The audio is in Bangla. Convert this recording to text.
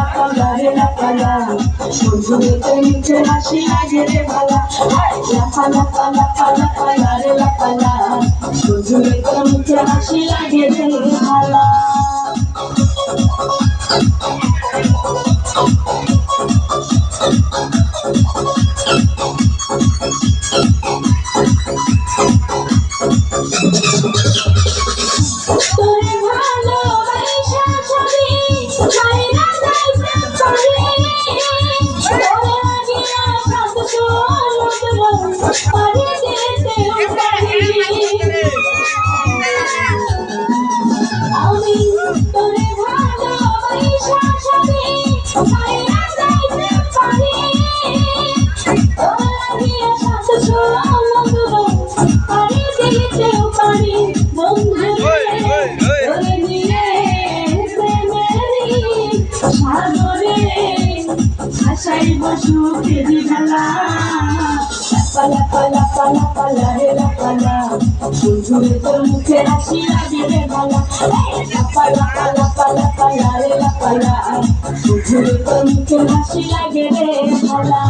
লাপালা রে লাপালা সজুরেতে মুখে হাসি লাগে রে ভালা লাপালা পালা পালা পালা রে লাপালা সজুরেতে মুখে হাসি লাগে রে ভালা তোরে ভালোবাসা ছবি ছাইরা যাইতে পারি তোরে লাগিয়া প্রাণ সমুদ্র পাড়ি দিতে পারি আমি তোরে ভালোবাসা ছবি ছাইরা যাইতে পারি তোরে লাগিয়া প্রাণ সমুদ্র পাড়ি দিতে পারি বন্ধু সাগরে হাসাইব সুখের ঢালা পালা পালা পালা পালা রে লাপালা সুঝুরে তোর মুখে হাসি লাগে রে ভালা পালা পালা পালা পালা রে লাপালা সুঝুরে তোর মুখে হাসি লাগে রে ভালা